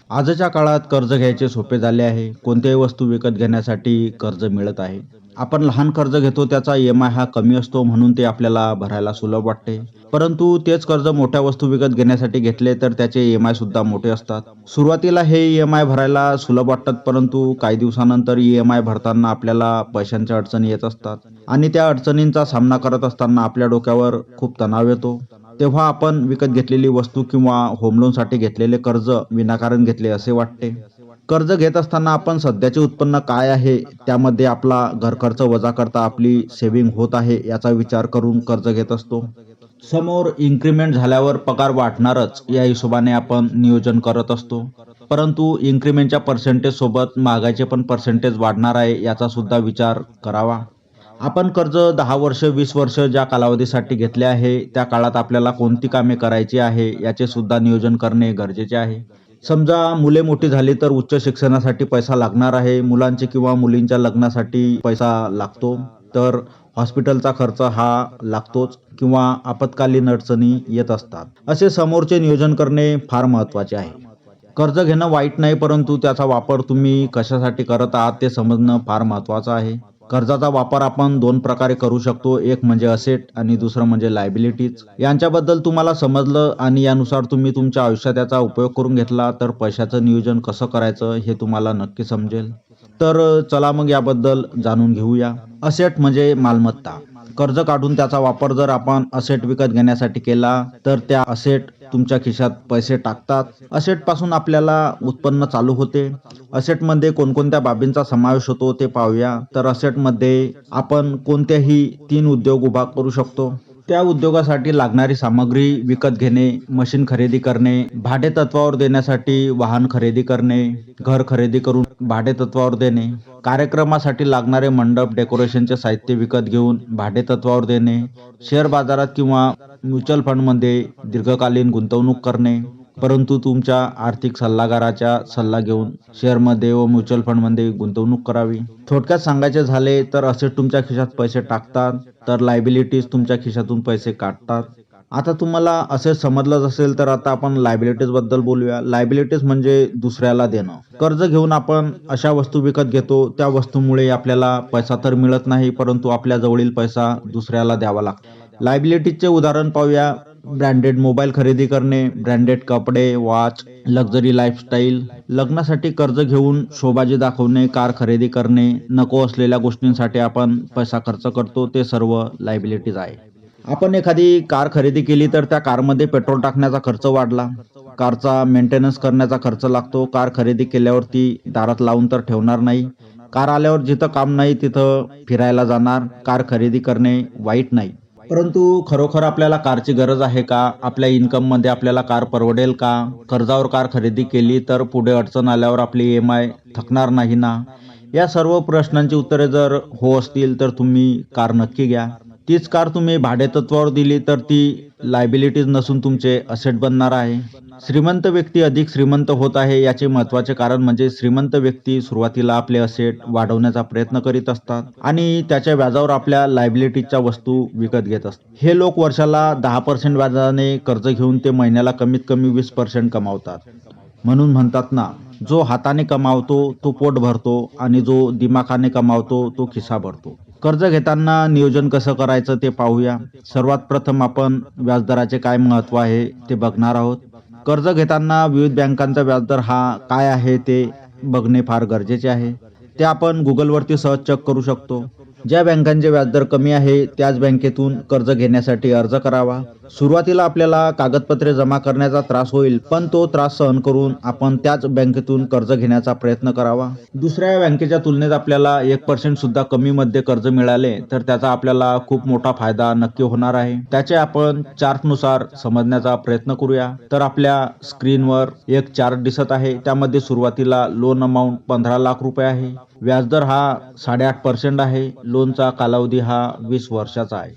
आजच्या काळात कर्ज घ्यायचे सोपे झाले आहे. कोणत्याही वस्तू विकत घेण्यासाठी कर्ज मिळत आहे. आपण लहान कर्ज घेतो त्याचा EMI हा कमी असतो म्हणून ते आपल्याला भरायला सुलभ वाटते. परंतु तेच कर्ज मोठ्या वस्तू विकत घेण्यासाठी घेतले तर त्याचे EMI सुद्धा मोठे असतात. सुरुवातीला हे EMI भरायला सुलभ वाटतात परंतु काही दिवसानंतर EMI भरताना आपल्याला पैशांच्या अडचणी येत असतात आणि त्या अडचणींचा सामना करत असताना आपल्या डोक्यावर खूप तणाव येतो. तेव्हा आपण विकत घेतलेली वस्तू किंवा होम लोनसाठी घेतलेले कर्ज विनाकारण घेतले असे वाटते. कर्ज घेत असताना आपण सध्याचे उत्पन्न काय आहे त्यामध्ये आपला घरखर्च वजा करता आपली सेव्हिंग होत आहे याचा विचार करून कर्ज घेत असतो. समोर इन्क्रिमेंट झाल्यावर पगार वाढणारच या हिशोबाने आपण नियोजन करत असतो. परंतु इन्क्रिमेंटच्या पर्सेंटेज सोबत महागाईचे पण पर्सेंटेज वाढणार आहे याचा सुद्धा विचार करावा. आपण कर्ज 10 वर्ष 20 वर्ष ज्या कालावधीसाठी घेतले आहे त्या काळात आपल्याला कोणती कामे करायची आहे याचे सुद्धा नियोजन करणे गरजेचे आहे. समजा मुले मोठी झाली तर उच्च शिक्षणासाठी पैसा लागणार आहे. मुलांचे किंवा मुलींच्या लग्नासाठी पैसा लागतो. तर हॉस्पिटलचा खर्च हा लागतोच किंवा आपत्कालीन अडचणी येत असतात. असे समोरचे नियोजन करणे फार महत्त्वाचे आहे. कर्ज घेणं वाईट नाही परंतु त्याचा वापर तुम्ही कशासाठी करत आहात ते समजणं फार महत्त्वाचं आहे. कर्जाचा वापर आपण 2 प्रकारे करू शकतो. एक म्हणजे असेट आणि दुसरं म्हणजे लायबिलिटीज. यांच्याबद्दल तुम्हाला समजलं आणि यानुसार तुम्ही तुमच्या आयुष्यात याचा उपयोग करून घेतला तर पैशाचं नियोजन कसं करायचं हे तुम्हाला नक्की समजेल. तर चला मग याबद्दल जाणून घेऊया. असेट म्हणजे मालमत्ता. कर्ज काढून त्याचा वापर जर आपण असेट विकत घेण्यासाठी केला तर त्या असेट तुमच्या खिशात पैसे टाकतात. असेट पासून आपल्याला उत्पन्न चालू होते. असेटमध्ये कोणकोणत्या बाबींचा समावेश होतो ते पाहूया. तर असेटमध्ये आपण कोणत्याही 3 उद्योग उभा करू शकतो. त्या उद्योगासाठी लागणारी सामग्री विकत घेणे, मशीन खरेदी करणे, भाडेतत्त्वावर देण्यासाठी वाहन खरेदी करणे, घर खरेदी करून भाडेतत्त्वावर देणे, कार्यक्रमासाठी लागणारे मंडप डेकोरेशनचे साहित्य विकत घेऊन भाडेतत्त्वावर देणे, शेअर बाजारात किंवा म्युच्युअल फंडमध्ये दीर्घकालीन गुंतवणूक करणे. परंतु तुमच्या आर्थिक सल्लागाराचा सल्ला घेऊन शेअरमध्ये व म्युच्युअल फंडमध्ये गुंतवणूक करावी. थोडक्यात सांगायचे झाले तर असेट तुमच्या खिशात पैसे टाकतात तर लायबिलिटीज तुमच्या खिशातून पैसे काढतात. आता तुम्हाला असे समजलंच असेल तर आता आपण लायबिलिटीज बद्दल बोलूया. लायबिलिटीज म्हणजे दुसऱ्याला देणं. कर्ज घेऊन आपण अशा वस्तू विकत घेतो त्या वस्तूमुळे आपल्याला पैसा तर मिळत नाही परंतु आपल्या जवळील पैसा दुसऱ्याला द्यावा लागतो. लायबिलिटीजचे उदाहरण पाहूया. ब्रँडेड मोबाईल खरेदी करणे, ब्रँडेड कपडे, वॉच, लक्झरी लाईफस्टाईल. लग्नासाठी कर्ज घेऊन शोबाजी दाखवणे, कार खरेदी करणे, नको असलेल्या गोष्टींसाठी आपण पैसा खर्च करतो ते सर्व लायबिलिटीज आहे. आपण एखादी कार खरेदी केली तर त्या कारमध्ये पेट्रोल टाकण्याचा खर्च वाढला. कारचा मेंटेनन्स करण्याचा खर्च लागतो. कार खरेदी केल्यावर ती दारात लावून तर ठेवणार नाही. कार आल्यावर जिथं काम नाही तिथं फिरायला जाणार. कार खरेदी करणे वाईट नाही. परंतु खरोखर आपल्याला कारची गरज आहे का? आपल्या इन्कममध्ये आपल्याला कार परवडेल का? कर्जावर कार खरेदी केली तर पुढे अडचण आल्यावर आपली EMI थकणार नाही ना? या सर्व प्रश्नांची उत्तरे जर हो असतील तर तुम्ही कार नक्की घ्या. तीच कार तुम्ही भाडेतत्त्वावर दिली तर ती लायबिलिटीज नसून तुमचे असेट बनणार आहे. श्रीमंत व्यक्ती अधिक श्रीमंत होत आहे याचे महत्त्वाचे कारण म्हणजे श्रीमंत व्यक्ती सुरुवातीला आपले असेट वाढवण्याचा प्रयत्न करीत असतात आणि त्याच्या व्याजावर आपल्या लायबिलिटीजच्या वस्तू विकत घेत असतात. हे लोक वर्षाला 10% व्याजाने कर्ज घेऊन ते महिन्याला कमीत कमी 20% कमावतात. म्हणून म्हणतात ना, जो हाताने कमावतो तो पोट भरतो आणि जो दिमाखाने कमावतो तो खिसा भरतो. कर्ज घेताना नियोजन कसं करायचं ते पाहूया. सर्वात प्रथम आपण व्याजदराचे काय महत्त्व आहे ते बघणार आहोत. कर्ज घेताना विविध बँकांचा व्याजदर हा काय आहे ते बघणे फार गरजेचे आहे. ते आपण गुगलवरती सहज चेक करू शकतो. ज्या बँकांचे व्याजदर कमी आहे त्याच बँकेतून कर्ज घेण्यासाठी अर्ज करावा. सुरुवातीला आपल्याला कागदपत्रे जमा करण्याचा त्रास होईल पण तो त्रास सहन करून आपण त्याच बँकेतून कर्ज घेण्याचा प्रयत्न करावा. दुसऱ्या बँकेच्या तुलनेत आपल्याला 1% सुद्धा कमी मध्ये कर्ज मिळाले तर त्याचा आपल्याला खूप मोठा फायदा नक्की होणार आहे. त्याचे आपण चार्टनुसार समजण्याचा प्रयत्न करूया. तर आपल्या स्क्रीनवर एक चार्ट दिसत आहे. त्यामध्ये सुरुवातीला लोन अमाऊंट 15 लाख रुपये आहे. व्याजदर हा 8.5% आहे. लोनचा कालावधी हा 20 वर्षाचा आहे.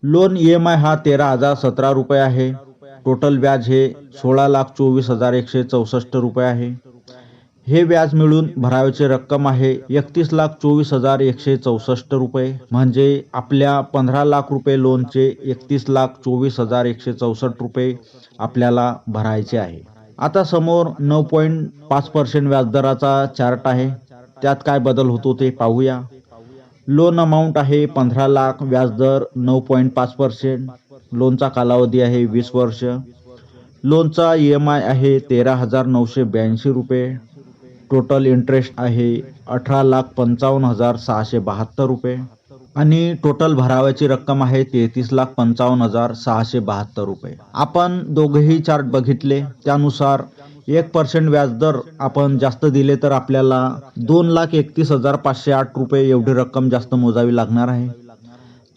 लोन EMI हा 13,017 रुपये आहे. टोटल व्याज हे 16,24,164 रुपये आहे. हे व्याज मिळून भरावयाची रक्कम आहे 31,24,164 रुपये. म्हणजे आपल्या 15 लाख रुपये लोनचे 31,24,164 रुपये आपल्याला भरायचे आहे. आता समोर 9.5% व्याजदराचा चार्ट आहे. त्यात काय बदल होतो ते पाहूया. लोन अमाऊंट आहे 15 लाख, व्याजदर 9.5%, लोनचा कालावधी आहे 20 वर्ष, लोनचा EMI आहे 13,982 रुपये, टोटल इंटरेस्ट आहे 18,55,672 रुपये आणि टोटल भरावाची रक्कम आहे 33,55,672 रुपये. आपण दोघेही चार्ट बघितले, त्यानुसार 1% व्याजदर आपण जास्त दिले तर आपल्याला 2,31,508 रुपये एवढी रक्कम जास्त मोजावी लागणार आहे.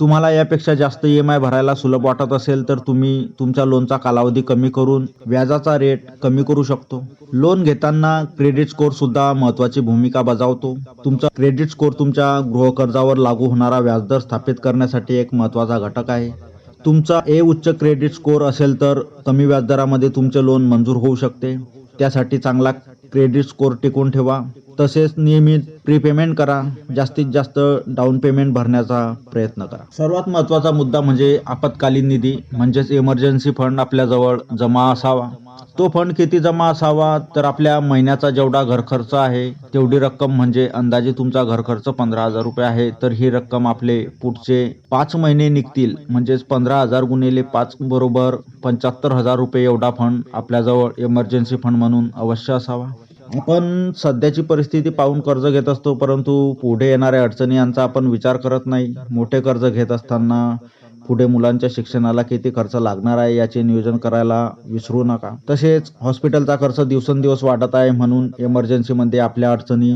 तुम्हाला यापेक्षा जास्त EMI भरायला सुलभ वाटत असेल तर तुम्ही तुमच्या लोनचा कालावधी कमी करून व्याजाचा रेट कमी करू शकतो. लोन घेताना क्रेडिट स्कोअर सुद्धा महत्त्वाची भूमिका बजावतो. तुमचा क्रेडिट स्कोअर तुमच्या गृहकर्जावर लागू होणारा व्याजदर स्थापित करण्यासाठी एक महत्त्वाचा घटक आहे. तुमचा उच्च क्रेडिट स्कोअर असेल तर कमी व्याजदरामध्ये तुमचे लोन मंजूर होऊ शकते. त्यासाठी चांगला क्रेडिट स्कोअर टिकवून ठेवा. तसेच नियमित प्रीपेमेंट करा. जास्तीत जास्त डाऊन पेमेंट भरण्याचा प्रयत्न करा. सर्वात महत्त्वाचा मुद्दा म्हणजे आपत्कालीन निधी म्हणजेच इमर्जन्सी फंड आपल्याजवळ जमा असावा. तो फंड किती जमा असावा तर आपल्या महिन्याचा जेवढा घर खर्च आहे तेवढी रक्कम, म्हणजे अंदाजे तुमचा घर खर्च 15,000 रुपये आहे तर ही रक्कम आपले पुढचे 5 महिने निघतील, म्हणजेच 15,000 गुणिले 5 बरोबर 75,000 रुपये एवढा फंड आपल्याजवळ इमर्जन्सी फंड म्हणून अवश्य असावा. आपण सध्याची परिस्थिती पाहून कर्ज घेत असतो, परंतु पुढे येणाऱ्या अडचणी यांचा आपण विचार करत नाही. मोठे कर्ज घेत असताना पुढे मुलांच्या शिक्षणाला किती खर्च लागणार आहे याचे नियोजन करायला विसरू नका. तसेच हॉस्पिटलचा खर्च दिवसेंदिवस वाढत आहे, म्हणून इमर्जन्सीमध्ये आपल्या अडचणी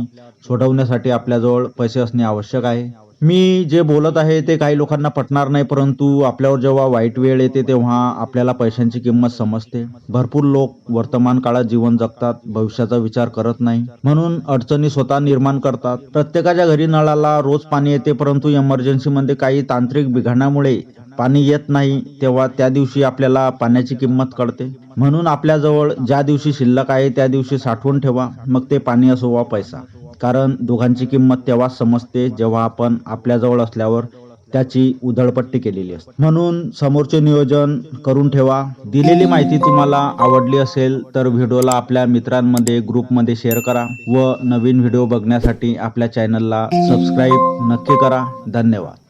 सोडवण्यासाठी आपल्याजवळ पैसे असणे आवश्यक आहे. मी जे बोलत आहे ते काही लोकांना पटणार नाही, परंतु आपल्यावर जेव्हा वाईट वेळ येते तेव्हा आपल्याला पैशांची किंमत समजते. भरपूर लोक वर्तमान काळात जीवन जगतात, भविष्याचा विचार करत नाही, म्हणून अडचणी स्वतः निर्माण करतात. प्रत्येकाच्या घरी नळाला रोज पाणी येते, परंतु इमर्जन्सीमध्ये काही तांत्रिक बिघाडामुळे पाणी येत नाही, तेव्हा त्या दिवशी आपल्याला पाण्याची किंमत कळते. म्हणून आपल्याजवळ ज्या दिवशी शिल्लक आहे त्या दिवशी साठवून ठेवा, मग ते पाणी असो वा पैसा. कारण दोघांची किंमत तेव्हाच समजते जेव्हा आपण आपल्याजवळ असल्यावर त्याची उधळपट्टी केलेली असते. म्हणून समोरचे नियोजन करून ठेवा. दिलेली माहिती तुम्हाला आवडली असेल तर व्हिडिओला आपल्या मित्रांमध्ये ग्रुपमध्ये शेअर करा व नवीन व्हिडिओ बघण्यासाठी आपल्या चॅनलला सबस्क्राईब नक्की करा. धन्यवाद.